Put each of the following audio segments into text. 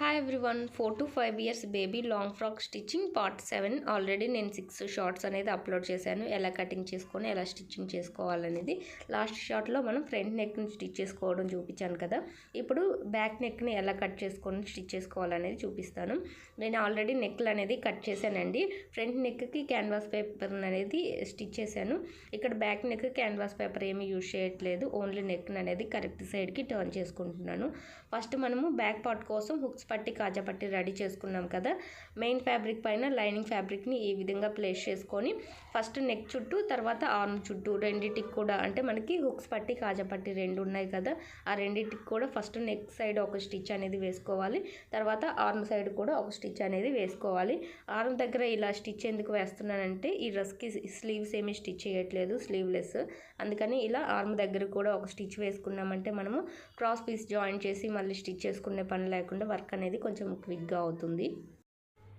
Hi everyone 4 to 5 years baby long frock stitching part 7 already నేను 6 shorts అనేది upload చేశాను. ఎలా కటింగ్ చేసుకొని ఎలా స్టిచ్చింగ్ చేసుకోవాలనేది. లాస్ట్ షార్ట్లో మనం ఫ్రంట్ నెక్ని స్టిచ్ చేసుకోవడం చూపించాను కదా. ఇప్పుడు బ్యాక్ నెక్ని ఎలా కట్ చేసుకొని స్టిచ్ చేసుకోవాలనేది చూపిస్తాను. నేను ఆల్రెడీ నెక్లు అనేది కట్ చేశానండి. ఫ్రంట్ నెక్కి క్యాన్వాస్ పేపర్ అనేది స్టిచ్ చేశాను. ఇక్కడ బ్యాక్ నెక్ క్యాన్వాస్ పేపర్ ఏమీ యూజ్ చేయట్లేదు. ఓన్లీ నెక్ అనేది కరెక్ట్ సైడ్కి టర్న్ చేసుకుంటున్నాను. ఫస్ట్ మనము బ్యాక్ పార్ట్ కోసం హుక్స్ పట్టి కాజా పట్టి రెడీ చేసుకున్నాం కదా. మెయిన్ ఫ్యాబ్రిక్ పైన లైనింగ్ ఫ్యాబ్రిక్ని ఈ విధంగా ప్లేస్ చేసుకొని ఫస్ట్ నెక్ చుట్టూ తర్వాత ఆర్మ్ చుట్టూ రెండింటికి కూడా, అంటే మనకి హుక్స్ పట్టి కాజా పట్టి రెండు ఉన్నాయి కదా, ఆ రెండింటికి కూడా ఫస్ట్ నెక్ సైడ్ ఒక స్టిచ్ అనేది వేసుకోవాలి. తర్వాత ఆర్మ్ సైడ్ కూడా ఒక స్టిచ్ అనేది వేసుకోవాలి. ఆర్మ్ దగ్గర ఇలా స్టిచ్ ఎందుకు వేస్తున్నానంటే ఈ డ్రెస్కి స్లీవ్స్ ఏమీ స్టిచ్ చేయట్లేదు, స్లీవ్లెస్. అందుకని ఇలా ఆర్మ్ దగ్గర కూడా ఒక స్టిచ్ వేసుకున్నామంటే మనము క్రాస్ పీస్ జాయిన్ చేసి మళ్ళీ స్టిచ్ చేసుకునే పని లేకుండా వర్క్ అనేది కొంచెం క్విక్గా అవుతుంది.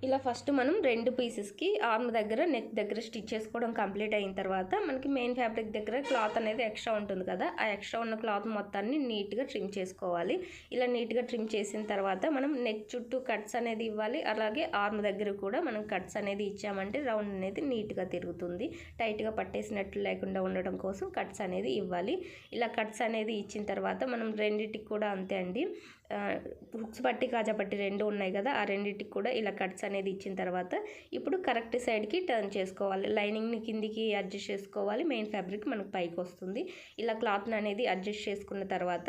ఇలా ఫస్ట్ మనం రెండు పీసెస్కి ఆర్మ్ దగ్గర నెక్ దగ్గర స్టిచ్ చేసుకోవడం కంప్లీట్ అయిన తర్వాత మనకి మెయిన్ ఫ్యాబ్రిక్ దగ్గర క్లాత్ అనేది ఎక్స్ట్రా ఉంటుంది కదా, ఆ ఎక్స్ట్రా ఉన్న క్లాత్ మొత్తాన్ని నీట్గా ట్రిమ్ చేసుకోవాలి. ఇలా నీట్గా ట్రిమ్ చేసిన తర్వాత మనం నెక్ చుట్టూ కట్స్ అనేది ఇవ్వాలి. అలాగే ఆర్మ్ దగ్గర కూడా మనం కట్స్ అనేది ఇచ్చామంటే రౌండ్ అనేది నీట్గా తిరుగుతుంది. టైట్గా పట్టేసినట్లు లేకుండా ఉండడం కోసం కట్స్ అనేది ఇవ్వాలి. ఇలా కట్స్ అనేది ఇచ్చిన తర్వాత మనం రెండింటికి కూడా అంతే అండి, హుక్స్ పట్టి కాజా పట్టి రెండు ఉన్నాయి కదా, ఆ రెండింటికి కూడా ఇలా కట్స్ అనేది ఇచ్చిన తర్వాత ఇప్పుడు కరెక్ట్ సైడ్కి టర్న్ చేసుకోవాలి. లైనింగ్ని కిందికి అడ్జస్ట్ చేసుకోవాలి. మెయిన్ ఫ్యాబ్రిక్ మనకు పైకి వస్తుంది. ఇలా క్లాత్ని అనేది అడ్జస్ట్ చేసుకున్న తర్వాత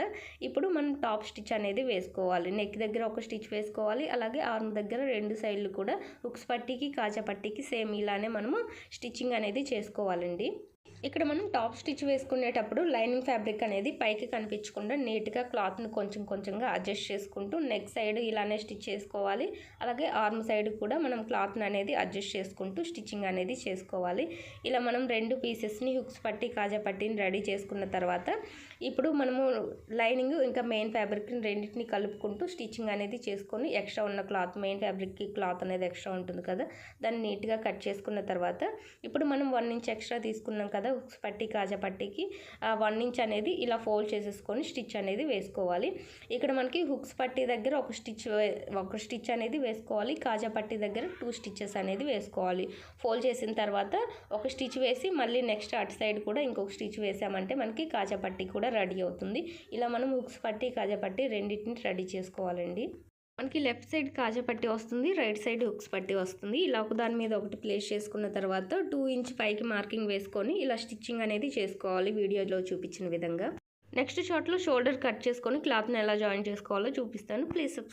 ఇప్పుడు మనం టాప్ స్టిచ్ అనేది వేసుకోవాలి. నెక్ దగ్గర ఒక స్టిచ్ వేసుకోవాలి. అలాగే ఆర్మ్ దగ్గర రెండు సైడ్లు కూడా హుక్స్ పట్టీకి కాజా పట్టీకి సేమ్ ఇలానే మనము స్టిచ్చింగ్ అనేది చేసుకోవాలండి. ఇక్కడ మనం టాప్ స్టిచ్ వేసుకునేటప్పుడు లైనింగ్ ఫ్యాబ్రిక్ అనేది పైకి కనిపించకుండా నీట్గా క్లాత్ని కొంచెం కొంచెంగా అడ్జస్ట్ చేసుకుంటూ నెక్ సైడ్ ఇలానే స్టిచ్ చేసుకోవాలి. అలాగే ఆర్మ్ సైడ్ కూడా మనం క్లాత్ని అనేది అడ్జస్ట్ చేసుకుంటూ స్టిచ్చింగ్ అనేది చేసుకోవాలి. ఇలా మనం రెండు పీసెస్ని హుక్స్ పట్టి కాజా పట్టిని రెడీ చేసుకున్న తర్వాత ఇప్పుడు మనము లైనింగ్ ఇంకా మెయిన్ ఫ్యాబ్రిక్ని రెండింటిని కలుపుకుంటూ స్టిచ్చింగ్ అనేది చేసుకొని ఎక్స్ట్రా ఉన్న క్లాత్, మెయిన్ ఫ్యాబ్రిక్కి క్లాత్ అనేది ఎక్స్ట్రా ఉంటుంది కదా, దాన్ని నీట్గా కట్ చేసుకున్న తర్వాత ఇప్పుడు మనం 1 ఇంచ్ ఎక్స్ట్రా తీసుకున్నాం కదా హుక్స్ పట్టి కాజా పట్టికి, ఆ 1 ఇంచ్ అనేది ఇలా ఫోల్డ్ చేసేసుకొని స్టిచ్ అనేది వేసుకోవాలి. ఇక్కడ మనకి హుక్స్ పట్టి దగ్గర ఒక స్టిచ్ అనేది వేసుకోవాలి. కాజా పట్టి దగ్గర 2 స్టిచెస్ అనేది వేసుకోవాలి. ఫోల్డ్ చేసిన తర్వాత ఒక స్టిచ్ వేసి మళ్ళీ నెక్స్ట్ అటు సైడ్ కూడా ఇంకొక స్టిచ్ వేసామంటే మనకి కాజా పట్టి కూడా రెడీ అవుతుంది. ఇలా మనం హుక్స్ పట్టి కాజా పట్టి రెండింటిని రెడీ చేసుకోవాలండి. మనకి లెఫ్ట్ సైడ్ కాజా పట్టి వస్తుంది, రైట్ సైడ్ హుక్స్ పట్టి వస్తుంది. ఇలా ఒక దాని మీద ఒకటి ప్లేస్ చేసుకున్న తర్వాత 2 ఇంచ్ పైకి మార్కింగ్ వేసుకొని ఇలా స్టిచ్చింగ్ అనేది చేసుకోవాలి వీడియోలో చూపించిన విధంగా. నెక్స్ట్ షార్ట్లో షోల్డర్ కట్ చేసుకొని క్లాత్ని ఎలా జాయిన్ చేసుకోవాలో చూపిస్తాను. Please subscribe.